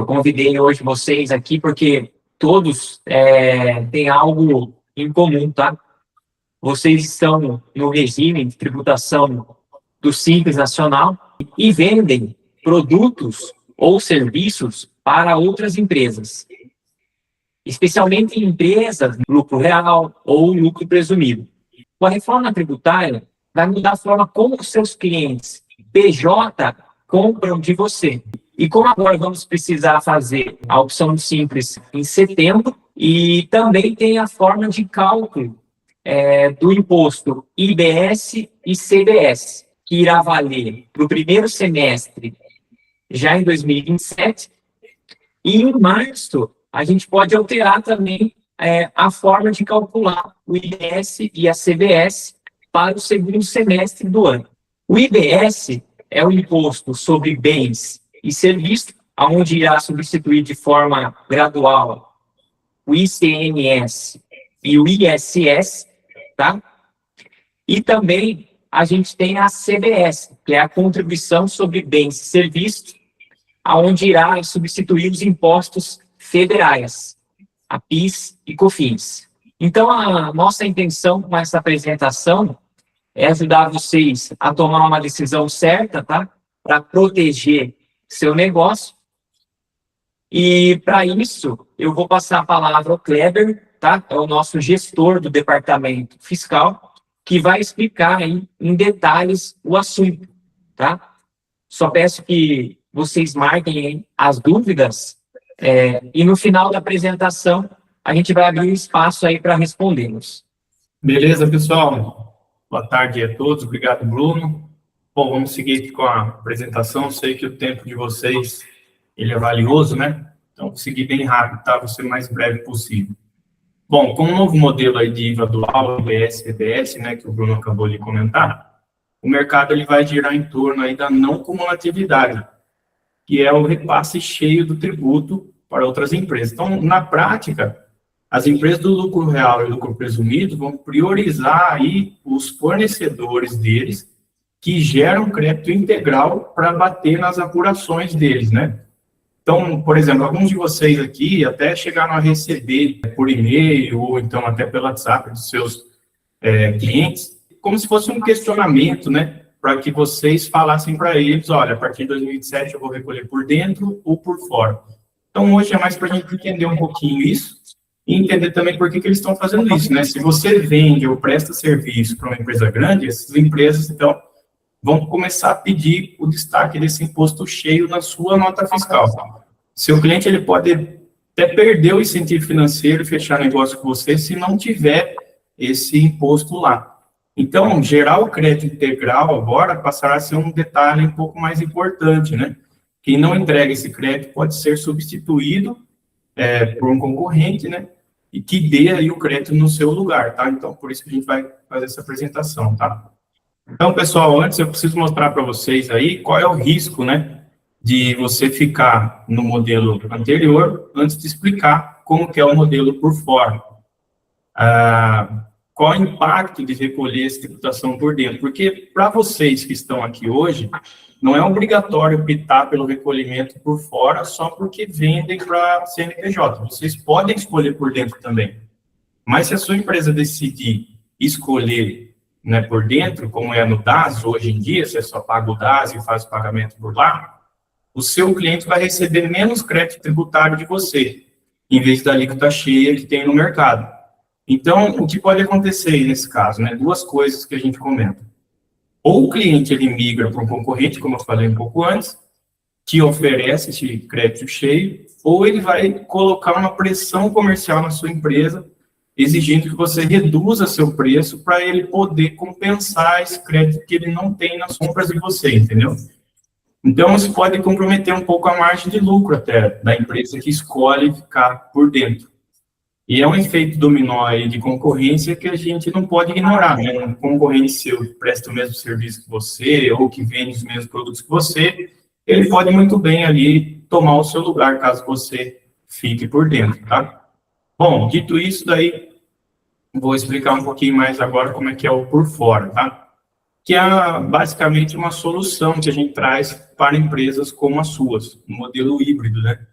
convidei hoje vocês aqui porque todos têm algo em comum, tá? Vocês estão no regime de tributação do Simples Nacional e vendem produtos ou serviços para outras empresas, especialmente empresas de lucro real ou lucro presumido. A reforma tributária vai mudar a forma como os seus clientes PJ compram de você. E como agora vamos precisar fazer a opção simples em setembro, e também tem a forma de cálculo do imposto IBS e CBS, que irá valer para o primeiro semestre já em 2027, e em março a gente pode alterar também a forma de calcular o IBS e a CBS para o segundo semestre do ano. O IBS é o imposto sobre bens e serviços, onde irá substituir de forma gradual o ICMS e o ISS, tá? E também a gente tem a CBS, que é a contribuição sobre bens e serviços, onde irá substituir os impostos federais, a PIS e COFINS. Então, a nossa intenção com essa apresentação é ajudar vocês a tomar uma decisão certa, tá? Para proteger seu negócio. E, para isso, eu vou passar a palavra ao Kleber, tá? É o nosso gestor do departamento fiscal, que vai explicar aí, em detalhes o assunto, tá? Só peço que vocês marquem aí as dúvidas e no final da apresentação a gente vai abrir um espaço aí para respondê-los. Beleza, pessoal? Boa tarde a todos. Obrigado, Bruno. Bom, vamos seguir aqui com a apresentação. Sei que o tempo de vocês ele é valioso, né? Então, vou seguir bem rápido, tá? Vou ser o mais breve possível. Bom, com o novo modelo aí de IVA dual, IBS e EBS, né, que o Bruno acabou de comentar, o mercado ele vai girar em torno aí da não cumulatividade, que é o repasse cheio do tributo para outras empresas. Então, na prática, as empresas do lucro real e lucro presumido vão priorizar aí os fornecedores deles que geram crédito integral para bater nas apurações deles, né? Então, por exemplo, alguns de vocês aqui até chegaram a receber por e-mail ou então até pelo WhatsApp dos seus clientes, como se fosse um questionamento, né? Para que vocês falassem para eles, olha, a partir de 2027 eu vou recolher por dentro ou por fora. Então, hoje é mais para a gente entender um pouquinho isso e entender também por que eles estão fazendo isso, né? Se você vende ou presta serviço para uma empresa grande, essas empresas, então, vão começar a pedir o destaque desse imposto cheio na sua nota fiscal. Seu cliente ele pode até perder o incentivo financeiro e fechar negócio com você se não tiver esse imposto lá. Então, gerar o crédito integral agora passará a ser um detalhe um pouco mais importante, né? Quem não entrega esse crédito pode ser substituído por um concorrente, né? E que dê aí o crédito no seu lugar, tá? Então, por isso que a gente vai fazer essa apresentação, tá? Então, pessoal, antes eu preciso mostrar para vocês aí qual é o risco, né, de você ficar no modelo anterior, antes de explicar como que é o modelo por fora. Qual é o impacto de recolher essa tributação por dentro? Porque para vocês que estão aqui hoje, não é obrigatório optar pelo recolhimento por fora só porque vendem para CNPJ. Vocês podem escolher por dentro também. Mas se a sua empresa decidir escolher, né, por dentro, como é no DAS, hoje em dia, você só paga o DAS e faz o pagamento por lá, o seu cliente vai receber menos crédito tributário de você, em vez da alíquota cheia que tem no mercado. Então, o que pode acontecer nesse caso, né? Duas coisas que a gente comenta. Ou o cliente ele migra para um concorrente, como eu falei um pouco antes, que oferece esse crédito cheio, ou ele vai colocar uma pressão comercial na sua empresa, exigindo que você reduza seu preço para ele poder compensar esse crédito que ele não tem nas compras de você, entendeu? Então, isso pode comprometer um pouco a margem de lucro até da empresa que escolhe ficar por dentro. E é um efeito dominó aí de concorrência que a gente não pode ignorar, né? Um concorrente seu que presta o mesmo serviço que você ou que vende os mesmos produtos que você, ele pode muito bem ali tomar o seu lugar caso você fique por dentro, tá? Bom, dito isso daí, vou explicar um pouquinho mais agora como é que é o por fora, tá? Que é basicamente uma solução que a gente traz para empresas como as suas, um modelo híbrido, né?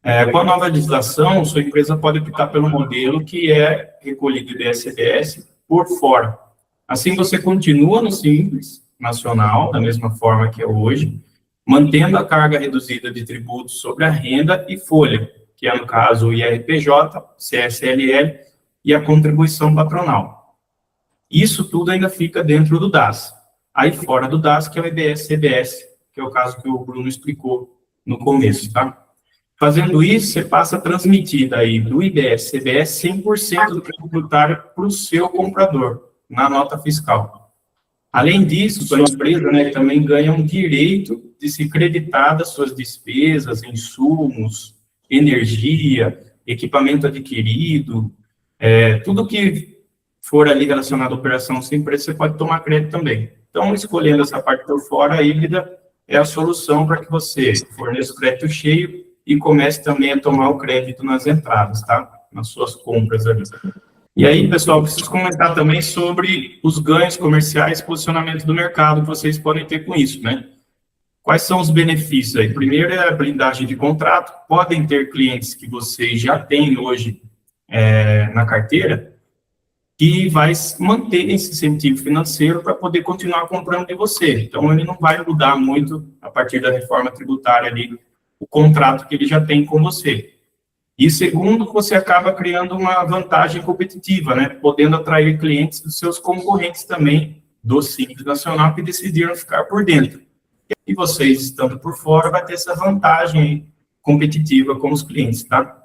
Com a nova legislação, sua empresa pode optar pelo modelo que é recolhido IBS-CBS por fora. Assim, você continua no Simples Nacional, da mesma forma que é hoje, mantendo a carga reduzida de tributos sobre a renda e folha, que é, no caso, o IRPJ, CSLL e a contribuição patronal. Isso tudo ainda fica dentro do DAS. Aí, fora do DAS, que é o IBS-CBS, que é o caso que o Bruno explicou no começo, tá? Fazendo isso, você passa a transmitir daí do IBS-CBS 100% do tributário para o seu comprador, na nota fiscal. Além disso, sua empresa, né, também ganha um direito de se creditar das suas despesas, insumos, energia, equipamento adquirido, tudo que for ali relacionado à operação sem preço, você pode tomar crédito também. Então, escolhendo essa parte por fora, a híbrida é a solução para que você forneça o crédito cheio e comece também a tomar o crédito nas entradas, tá? Nas suas compras ali. E aí, pessoal, preciso comentar também sobre os ganhos comerciais e posicionamento do mercado que vocês podem ter com isso, né? Quais são os benefícios aí? Primeiro é a blindagem de contrato. Podem ter clientes que vocês já têm hoje na carteira que vai manter esse incentivo financeiro para poder continuar comprando de você. Então, ele não vai mudar muito a partir da reforma tributária ali, o contrato que ele já tem com você. E segundo, você acaba criando uma vantagem competitiva, né? Podendo atrair clientes dos seus concorrentes também do Simples Nacional que decidiram ficar por dentro. E vocês, estando por fora, vai ter essa vantagem competitiva com os clientes, tá?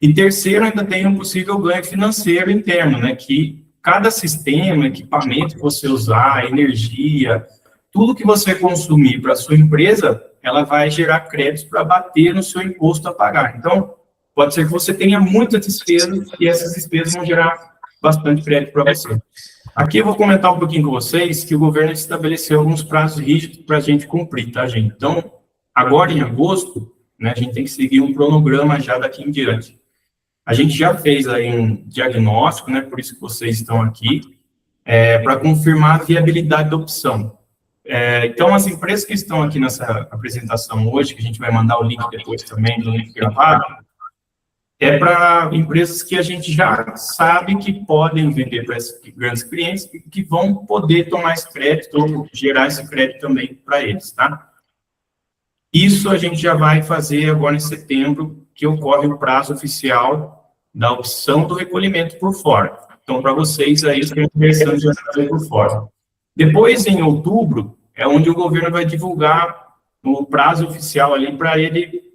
E terceiro, ainda tem um possível ganho financeiro interno, né? Que cada sistema, equipamento que você usar, energia, tudo que você consumir para a sua empresa, ela vai gerar créditos para bater no seu imposto a pagar. Então, pode ser que você tenha muitas despesas e essas despesas vão gerar bastante crédito para você. Aqui eu vou comentar um pouquinho com vocês que o governo estabeleceu alguns prazos rígidos para a gente cumprir, tá, gente? Então, agora em agosto, né, a gente tem que seguir um cronograma já daqui em diante. A gente já fez aí um diagnóstico, né, por isso que vocês estão aqui, para confirmar a viabilidade da opção. Então, as empresas que estão aqui nessa apresentação hoje, que a gente vai mandar o link depois também, no link gravado, é para empresas que a gente já sabe que podem vender para esses grandes clientes e que vão poder tomar esse crédito ou gerar esse crédito também para eles, tá? Isso a gente já vai fazer agora em setembro, que ocorre o prazo oficial da opção do recolhimento por fora. Então, para vocês aí, isso é interessante já fazer por fora. Depois, em outubro, é onde o governo vai divulgar o prazo oficial ali para ele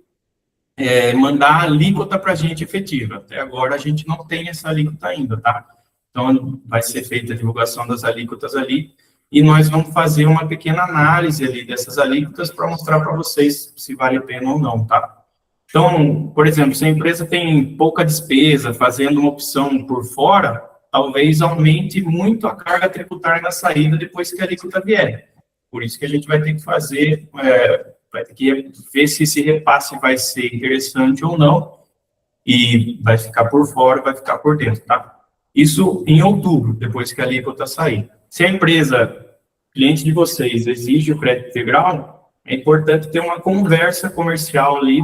mandar a alíquota para a gente efetiva. Até agora a gente não tem essa alíquota ainda, tá? Então, vai ser feita a divulgação das alíquotas ali e nós vamos fazer uma pequena análise ali dessas alíquotas para mostrar para vocês se vale a pena ou não, tá? Então, por exemplo, se a empresa tem pouca despesa, fazendo uma opção por fora, talvez aumente muito a carga tributária na saída depois que a alíquota vier. Por isso que a gente vai ter que fazer, vai ter que ver se esse repasse vai ser interessante ou não, e vai ficar por fora, vai ficar por dentro, tá? Isso em outubro, depois que a alíquota sair. Se a empresa, cliente de vocês, exige o crédito integral, é importante ter uma conversa comercial ali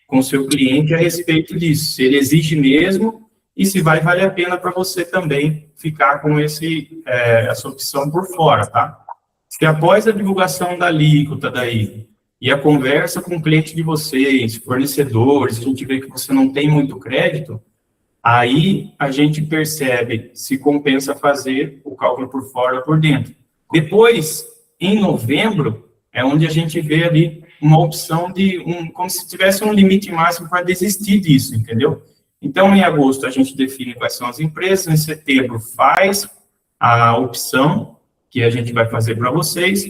com o seu cliente a respeito disso, se ele exige mesmo e se vai valer a pena para você também ficar com essa opção por fora, tá? Se após a divulgação da alíquota daí e a conversa com o cliente de vocês, fornecedores, a gente vê que você não tem muito crédito, aí a gente percebe se compensa fazer o cálculo por fora ou por dentro. Depois, em novembro, é onde a gente vê ali uma opção de como se tivesse um limite máximo para desistir disso, entendeu? Então, em agosto, a gente define quais são as empresas, em setembro faz a opção que a gente vai fazer para vocês,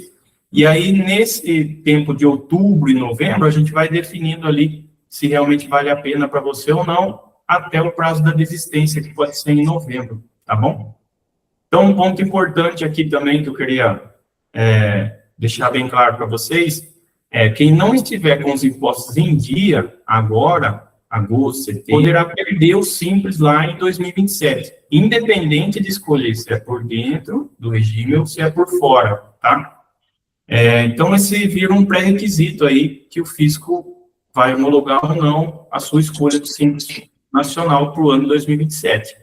e aí, nesse tempo de outubro e novembro, a gente vai definindo ali se realmente vale a pena para você ou não, até o prazo da desistência, que pode ser em novembro, tá bom? Então, um ponto importante aqui também que eu queria deixar bem claro para vocês, quem não estiver com os impostos em dia, agora, agosto, setembro, poderá perder o Simples lá em 2027, independente de escolher se é por dentro do regime ou se é por fora, tá? Então, esse vira um pré-requisito aí que o fisco vai homologar ou não a sua escolha do Simples Nacional para o ano 2027.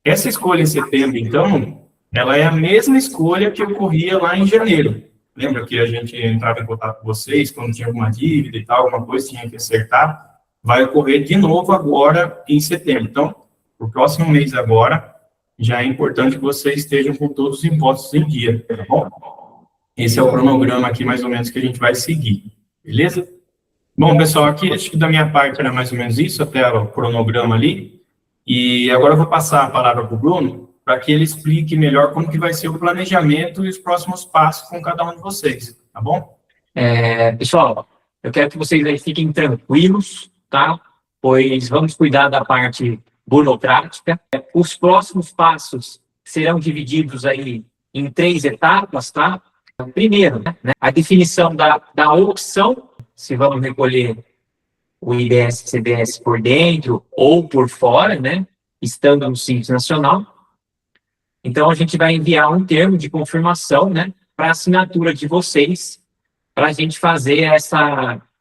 Essa escolha em setembro, então, ela é a mesma escolha que ocorria lá em janeiro. Lembra que a gente entrava em contato com vocês quando tinha alguma dívida e tal, alguma coisa tinha que acertar? Vai ocorrer de novo agora em setembro. Então, o próximo mês agora, já é importante que vocês estejam com todos os impostos em dia, tá bom? Esse é o cronograma aqui, mais ou menos, que a gente vai seguir, beleza? Bom, pessoal, aqui acho que da minha parte era mais ou menos isso, até o cronograma ali. E agora eu vou passar a palavra para o Bruno, para que ele explique melhor como que vai ser o planejamento e os próximos passos com cada um de vocês, tá bom? Pessoal, eu quero que vocês aí fiquem tranquilos, tá? Pois vamos cuidar da parte burocrática. Os próximos passos serão divididos aí em 3 etapas, tá? Primeiro, né, a definição da opção, se vamos recolher o IBS e CBS por dentro ou por fora, né? Estando no Simples Nacional. Então, a gente vai enviar um termo de confirmação, né? Para assinatura de vocês, para a gente fazer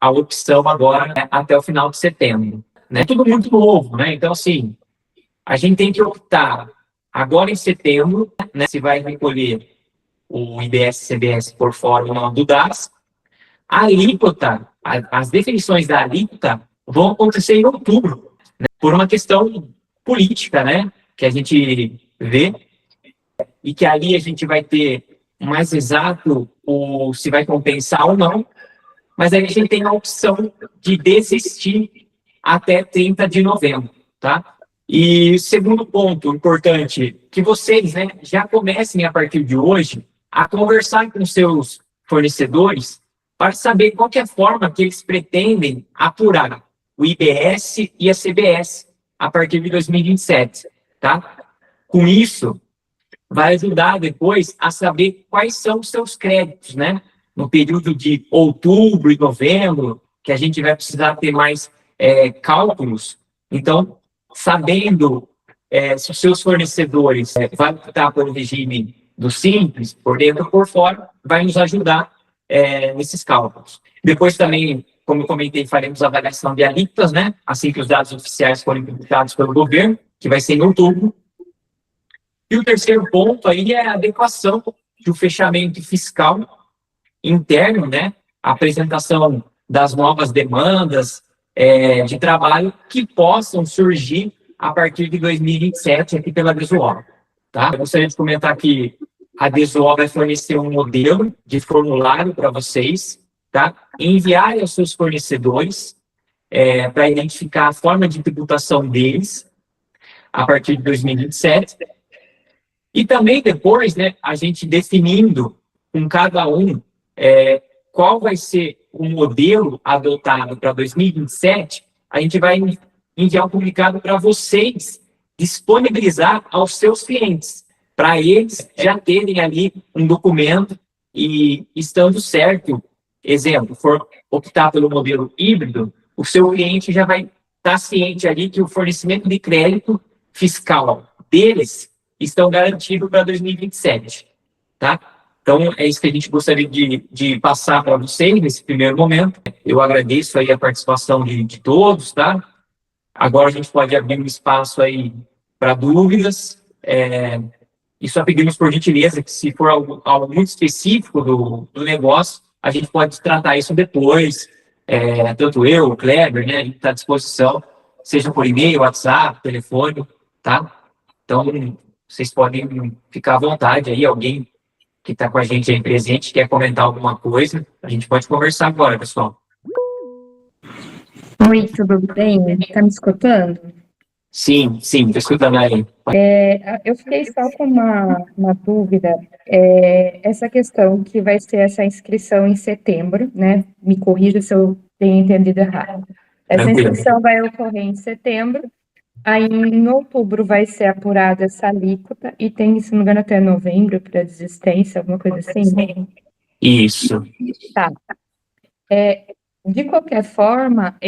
a opção agora, né, até o final de setembro. Né? Tudo muito novo, né? Então, assim, a gente tem que optar agora em setembro, né? Se vai recolher o IBS e CBS por fora ou não do DAS. A alíquota, as definições da alíquota vão acontecer em outubro, né? Por uma questão política, né? Que a gente vê, e que ali a gente vai ter mais exato se vai compensar ou não, mas aí a gente tem a opção de desistir até 30 de novembro, tá? E segundo ponto importante, que vocês, né, já comecem a partir de hoje a conversar com seus fornecedores para saber qual que é a forma que eles pretendem apurar o IBS e a CBS a partir de 2027, tá? Com isso, vai ajudar depois a saber quais são os seus créditos, né? No período de outubro e novembro, que a gente vai precisar ter mais cálculos. Então, sabendo se os seus fornecedores vão optar pelo regime do Simples, por dentro ou por fora, vai nos ajudar nesses cálculos. Depois também, como eu comentei, faremos a avaliação de alíquotas, né? Assim que os dados oficiais forem publicados pelo governo, que vai ser em outubro. E o terceiro ponto aí é a adequação do fechamento fiscal interno, né? A apresentação das novas demandas de trabalho que possam surgir a partir de 2027 aqui pela Desuol, tá? Eu gostaria de comentar que a Desuol vai fornecer um modelo de formulário para vocês, tá? Enviar aos seus fornecedores para identificar a forma de tributação deles a partir de 2027. E também depois, né, a gente definindo com cada um qual vai ser o modelo adotado para 2027, a gente vai enviar um comunicado para vocês disponibilizar aos seus clientes, para eles já terem ali um documento e estando certo, exemplo, for optar pelo modelo híbrido, o seu cliente já vai estar ciente ali que o fornecimento de crédito fiscal deles estão garantidos para 2027, tá? Então, é isso que a gente gostaria de passar para vocês nesse primeiro momento. Eu agradeço aí a participação de todos, tá? Agora a gente pode abrir um espaço aí para dúvidas, e só pedimos por gentileza que se for algo muito específico do negócio, a gente pode tratar isso depois, tanto eu, o Kleber, né, a gente está à disposição, seja por e-mail, WhatsApp, telefone, tá? Então, vocês podem ficar à vontade aí, alguém que está com a gente aí presente, quer comentar alguma coisa, a gente pode conversar agora, pessoal. Oi, tudo bem? Está me escutando? Sim, estou escutando aí. Eu fiquei só com uma dúvida, essa questão que vai ser essa inscrição em setembro, né? Me corrija se eu tenho entendido errado. Essa Tranquilo. inscrição vai ocorrer em setembro, aí em outubro vai ser apurada essa alíquota e tem, se não me engano, até novembro para desistência, alguma coisa assim? Isso. Tá. De qualquer forma,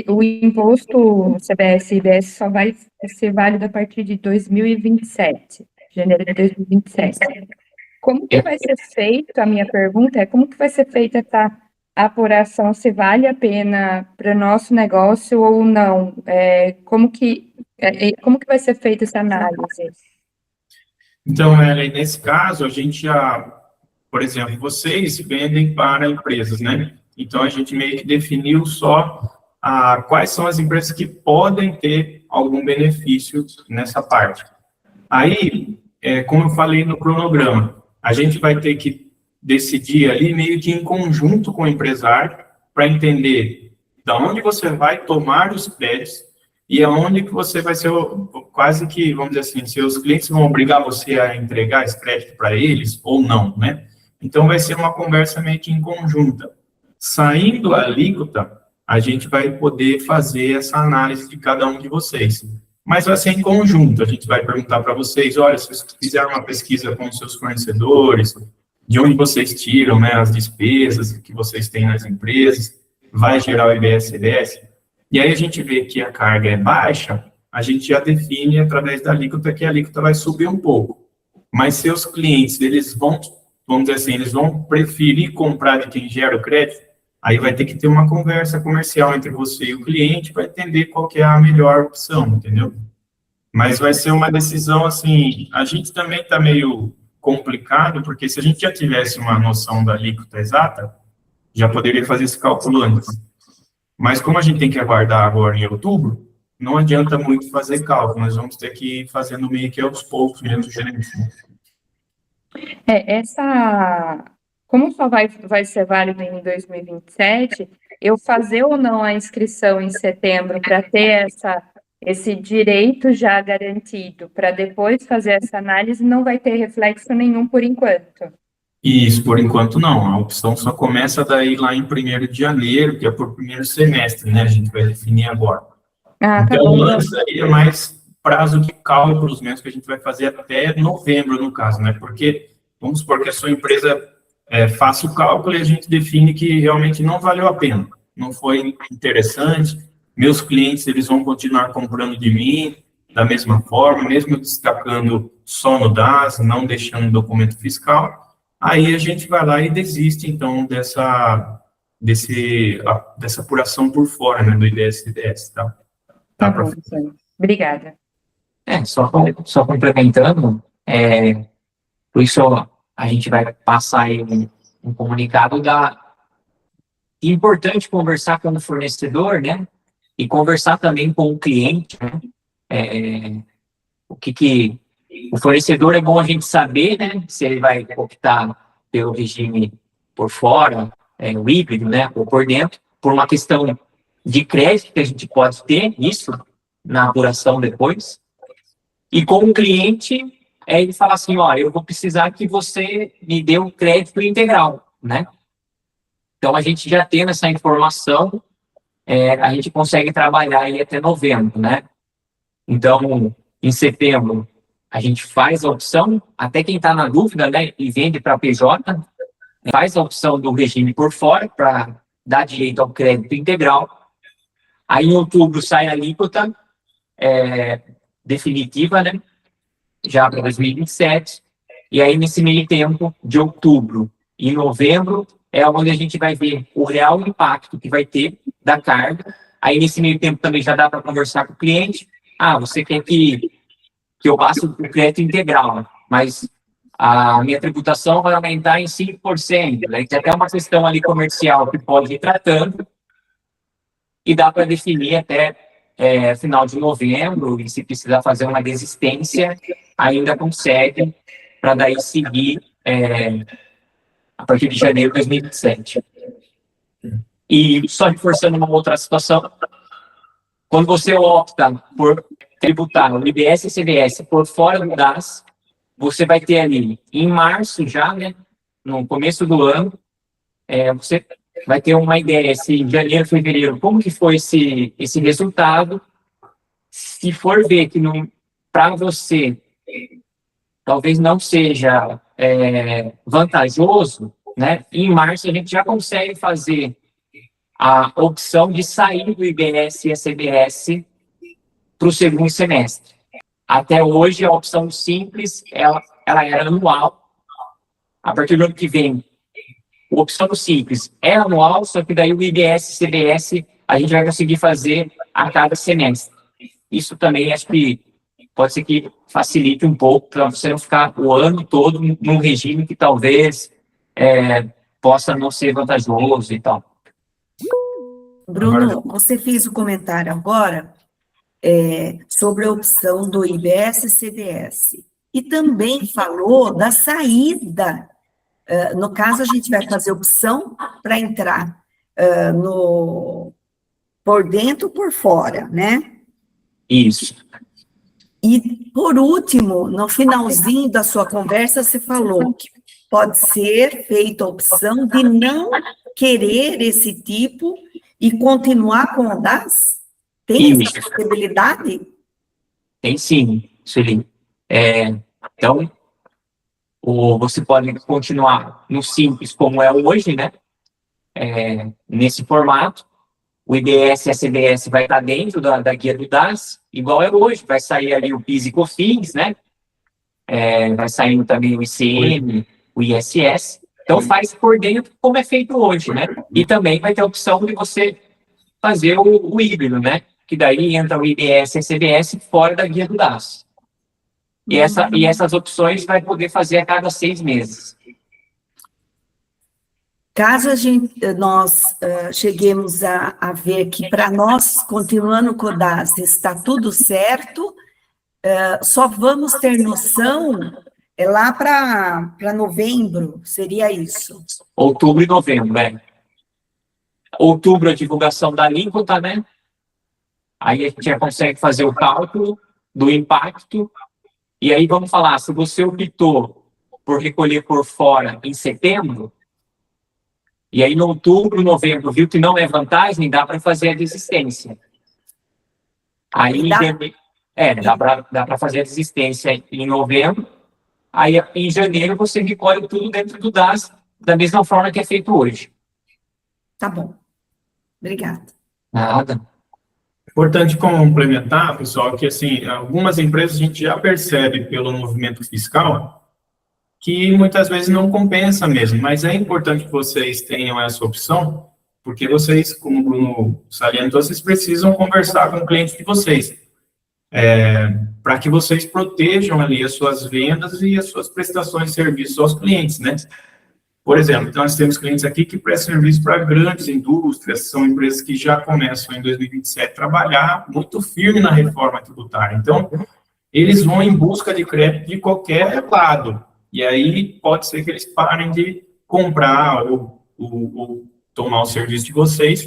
o imposto CBS e IBS só vai ser válido a partir de 2027, janeiro de 2027. Como que vai ser feito, a minha pergunta é, como que vai ser feita essa apuração se vale a pena para o nosso negócio ou não? Como que vai ser feita essa análise? Então, Ellen, nesse caso, a gente já, por exemplo, vocês vendem para empresas, né? Então, a gente meio que definiu só quais são as empresas que podem ter algum benefício nessa parte. Aí, como eu falei no cronograma, a gente vai ter que decidir ali meio que em conjunto com o empresário para entender de onde você vai tomar os créditos e aonde que você vai ser quase que, vamos dizer assim, se os clientes vão obrigar você a entregar esse crédito para eles ou não, né? Então, vai ser uma conversa meio que em conjunta. Saindo a alíquota, a gente vai poder fazer essa análise de cada um de vocês. Mas vai ser em conjunto, a gente vai perguntar para vocês, olha, se vocês fizeram uma pesquisa com os seus fornecedores, de onde vocês tiram, né, as despesas que vocês têm nas empresas, vai gerar o IBS-CBS, e aí a gente vê que a carga é baixa, a gente já define através da alíquota que a alíquota vai subir um pouco. Mas seus clientes, eles vão, vamos dizer assim, eles vão preferir comprar de quem gera o crédito, aí vai ter que ter uma conversa comercial entre você e o cliente para entender qual que é a melhor opção, entendeu? Mas vai ser uma decisão, assim, a gente também está meio complicado, porque se a gente já tivesse uma noção da alíquota exata, já poderia fazer esse cálculo antes. Mas como a gente tem que aguardar agora em outubro, não adianta muito fazer cálculo, nós vamos ter que ir fazendo meio que aos poucos mesmo, gente. Como só vai ser válido em 2027, eu fazer ou não a inscrição em setembro para ter esse direito já garantido, para depois fazer essa análise, não vai ter reflexo nenhum por enquanto. Isso, por enquanto não, a opção só começa daí lá em 1º de janeiro, que é por primeiro semestre, né, a gente vai definir agora. Tá Então, bom. antes aí é mais prazo de cálculos mesmo, que a gente vai fazer até novembro, no caso, né, porque, vamos supor que a sua empresa faça o cálculo e a gente define que realmente não valeu a pena, não foi interessante, meus clientes, eles vão continuar comprando de mim da mesma forma, mesmo destacando só no DAS, não deixando documento fiscal, aí a gente vai lá e desiste, então, dessa apuração por fora, né, do IBS-CBS, tá? Tá bom, professor. Obrigada. Só complementando, por isso a gente vai passar aí um comunicado importante conversar com o fornecedor, né? E conversar também com o cliente, né? O fornecedor é bom a gente saber, né? Se ele vai optar pelo regime por fora, o híbrido, né? Ou por dentro, por uma questão de crédito que a gente pode ter, isso na apuração depois. E com o cliente, ele fala assim, ó, eu vou precisar que você me dê um crédito integral, né? Então, a gente já tendo essa informação, a gente consegue trabalhar aí até novembro, né? Então, em setembro, a gente faz a opção, até quem está na dúvida, né, e vende para PJ, faz a opção do regime por fora, para dar direito ao crédito integral. Aí, em outubro, sai a alíquota definitiva, né? Já para 2027, e aí nesse meio tempo, de outubro e novembro, é onde a gente vai ver o real impacto que vai ter da carga. Aí nesse meio tempo também já dá para conversar com o cliente, você quer que eu passe o crédito integral, mas a minha tributação vai aumentar em 5%, né? Tem até uma questão ali comercial que pode ir tratando, e dá para definir até final de novembro, e se precisar fazer uma desistência, ainda consegue, para daí seguir a partir de janeiro de 2027. E só reforçando uma outra situação, quando você opta por tributar o IBS e CBS por fora do DAS, você vai ter ali, em março já, né, no começo do ano, você vai ter uma ideia, se em janeiro, fevereiro, como que foi esse resultado. Se for ver que para você talvez não seja vantajoso, né, em março a gente já consegue fazer a opção de sair do IBS e a CBS para o segundo semestre. Até hoje, a opção simples, ela era anual. A partir do ano que vem, a opção do Simples é anual, só que daí o IBS e CBS a gente vai conseguir fazer a cada semestre. Isso também acho que pode ser que facilite um pouco para você não ficar o ano todo num regime que talvez possa não ser vantajoso e tal. Bruno, você fez o comentário agora sobre a opção do IBS e CDS. E também falou da saída. No caso, a gente vai fazer opção para entrar por dentro ou por fora, né? Isso. E, por último, no finalzinho da sua conversa, você falou que pode ser feita a opção de não querer esse tipo e continuar com o DAS? Tem essa possibilidade? Tem sim, Sueli. Então, você pode continuar no Simples como é hoje, né? Nesse formato. O IBS e a CBS vai estar dentro da guia do DAS, igual é hoje. Vai sair ali o PIS e COFINS, né? Vai saindo também o ICM, o ISS. Então, faz por dentro como é feito hoje, né? E também vai ter a opção de você fazer o híbrido, né? Que daí entra o IBS e a CBS fora da guia do DAS. E essas opções vai poder fazer a cada 6 meses. Caso nós cheguemos a ver que para nós, continuando com o DAS, está tudo certo, só vamos ter noção lá para novembro, seria isso? Outubro e novembro, Outubro a divulgação da alíquota, né? Aí a gente já consegue fazer o cálculo do impacto. E aí vamos falar, se você optou por recolher por fora em setembro, e aí, no outubro, novembro, viu que não é vantagem, dá para fazer a desistência. Aí, dá para fazer a desistência em novembro. Aí, em janeiro, você recolhe tudo dentro do DAS, da mesma forma que é feito hoje. Tá bom. Obrigada. Nada. Importante complementar, pessoal, que, assim, algumas empresas a gente já percebe pelo movimento fiscal que muitas vezes não compensa mesmo, mas é importante que vocês tenham essa opção, porque vocês, como o Bruno salientou, vocês precisam conversar com o cliente de vocês, para que vocês protejam ali as suas vendas e as suas prestações de serviço aos clientes, né? Por exemplo, então nós temos clientes aqui que prestam serviço para grandes indústrias, são empresas que já começam em 2027 a trabalhar muito firme na reforma tributária. Então, eles vão em busca de crédito de qualquer lado. E aí pode ser que eles parem de comprar ou tomar o serviço de vocês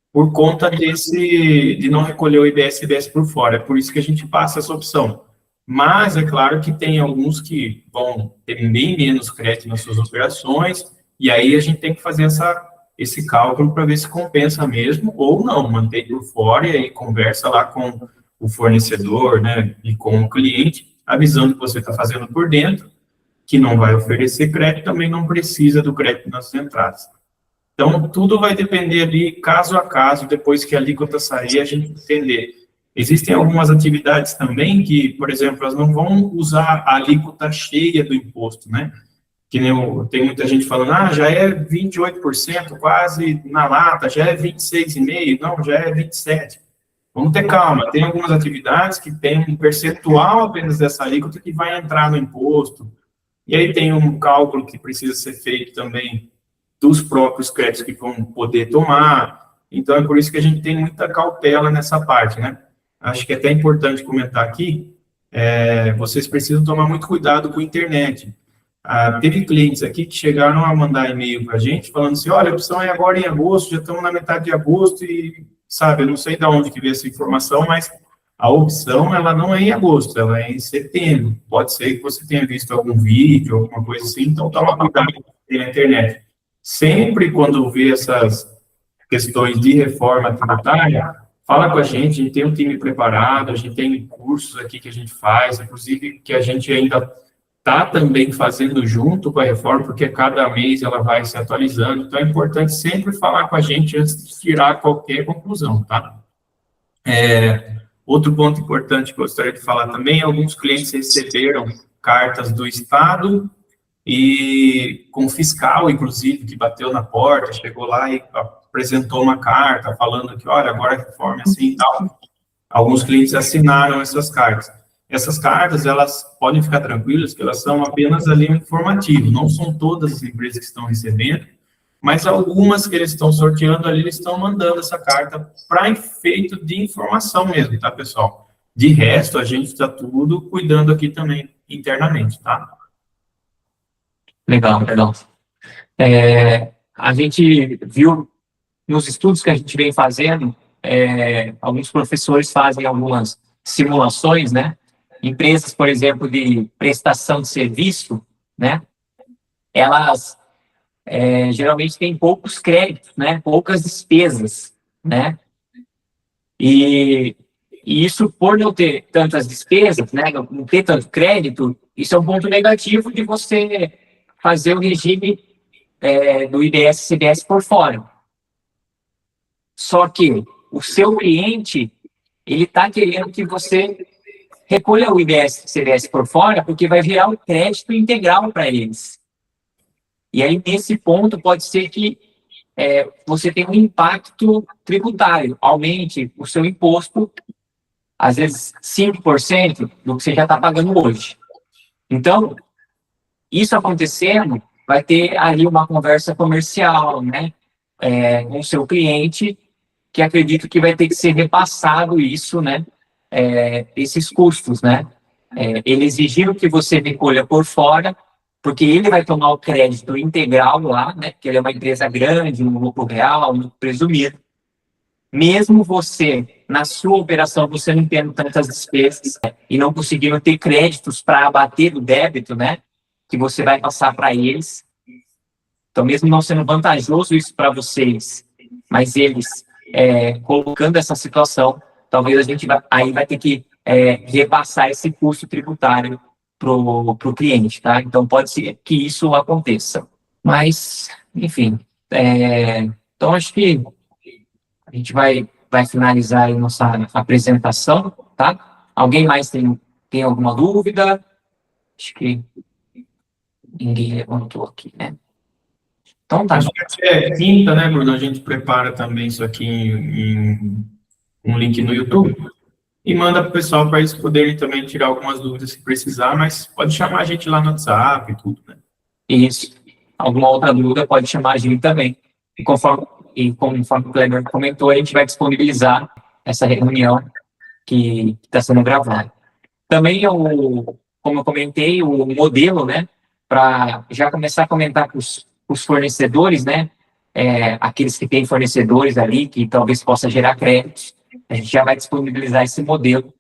por conta de não recolher o IBS e CBS por fora. É por isso que a gente passa essa opção. Mas é claro que tem alguns que vão ter bem menos crédito nas suas operações, e aí a gente tem que fazer esse cálculo para ver se compensa mesmo ou não, mantém por fora e aí conversa lá com o fornecedor, né, e com o cliente, avisando que você está fazendo por dentro, que não vai oferecer crédito, também não precisa do crédito nas entradas. Então, tudo vai depender ali, caso a caso, depois que a alíquota sair, a gente entender. Existem algumas atividades também que, por exemplo, elas não vão usar a alíquota cheia do imposto, né? Que nem tem muita gente falando, já é 28%, quase na lata, já é 26,5%, não, já é 27%. Vamos ter calma, tem algumas atividades que tem um percentual apenas dessa alíquota que vai entrar no imposto. E aí tem um cálculo que precisa ser feito também dos próprios créditos que vão poder tomar. Então, é por isso que a gente tem muita cautela nessa parte, né? Acho que é até importante comentar aqui, vocês precisam tomar muito cuidado com a internet. Teve clientes aqui que chegaram a mandar e-mail para a gente, falando assim, olha, a opção é agora em agosto, já estamos na metade de agosto e, sabe, eu não sei de onde que veio essa informação, mas a opção, ela não é em agosto, ela é em setembro. Pode ser que você tenha visto algum vídeo, alguma coisa assim, então toma cuidado na internet. Sempre quando vê essas questões de reforma tributária, fala com a gente tem um time preparado, a gente tem cursos aqui que a gente faz, inclusive que a gente ainda está também fazendo junto com a reforma, porque cada mês ela vai se atualizando, então é importante sempre falar com a gente antes de tirar qualquer conclusão, tá? Outro ponto importante que eu gostaria de falar também, alguns clientes receberam cartas do Estado e com o fiscal, inclusive, que bateu na porta, chegou lá e apresentou uma carta falando que, olha, agora a reforma é assim e tal. Alguns clientes assinaram essas cartas. Essas cartas, elas podem ficar tranquilas que elas são apenas ali um informativo, não são todas as empresas que estão recebendo, mas algumas que eles estão sorteando ali, eles estão mandando essa carta para efeito de informação mesmo, tá, pessoal? De resto, a gente está tudo cuidando aqui também internamente, tá? Legal, legal. A gente viu nos estudos que a gente vem fazendo, alguns professores fazem algumas simulações, né? Empresas, por exemplo, de prestação de serviço, né? Elas geralmente têm poucos créditos, né? Poucas despesas, né? E isso, por não ter tantas despesas, né? Não ter tanto crédito, isso é um ponto negativo de você fazer o regime do IBS e CBS por fora. Só que o seu cliente, ele está querendo que você recolha o IBS e CBS por fora, porque vai virar um crédito integral para eles. E aí, nesse ponto, pode ser que você tenha um impacto tributário, aumente o seu imposto, às vezes 5% do que você já está pagando hoje. Então, isso acontecendo, vai ter ali uma conversa comercial, né, com o seu cliente, que acredito que vai ter que ser repassado isso, né, esses custos, né. Ele exigiu que você recolha por fora, porque ele vai tomar o crédito integral lá, né, porque ele é uma empresa grande, um lucro real, um lucro presumido. Mesmo você, na sua operação, você não tendo tantas despesas, né, e não conseguindo ter créditos para abater o débito, né, que você vai passar para eles. Então, mesmo não sendo vantajoso isso para vocês, mas eles colocando essa situação, talvez a gente vai ter que repassar esse custo tributário para o cliente, tá? Então, pode ser que isso aconteça. Mas, enfim, então acho que a gente vai finalizar a nossa apresentação, tá? Alguém mais tem alguma dúvida? Acho que ninguém levantou aqui, né? Então tá. Acho que quinta, né, Bruno? A gente prepara também isso aqui em um link no YouTube e manda para o pessoal para eles poderem também tirar algumas dúvidas se precisar, mas pode chamar a gente lá no WhatsApp e tudo, né? Isso. Alguma outra dúvida pode chamar a gente também. E conforme o Kleber comentou, a gente vai disponibilizar essa reunião que está sendo gravada. Também, como eu comentei, o modelo, né, para já começar a comentar com os fornecedores, né, aqueles que têm fornecedores ali, que talvez possa gerar créditos, a gente já vai disponibilizar esse modelo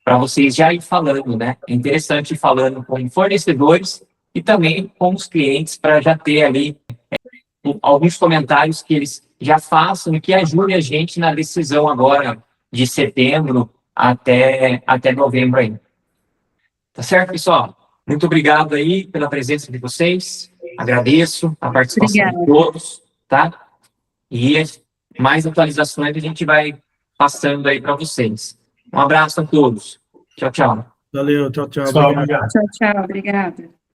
para vocês já ir falando, né? É interessante ir falando com fornecedores e também com os clientes, para já ter ali alguns comentários que eles já façam e que ajudem a gente na decisão agora de setembro até novembro aí. Tá certo, pessoal? Muito obrigado aí pela presença de vocês. Agradeço a participação de todos, tá? E mais atualizações a gente vai passando aí para vocês. Um abraço a todos. Tchau, tchau. Valeu, tchau, tchau. Pessoal, obrigado. Tchau, tchau. Obrigada.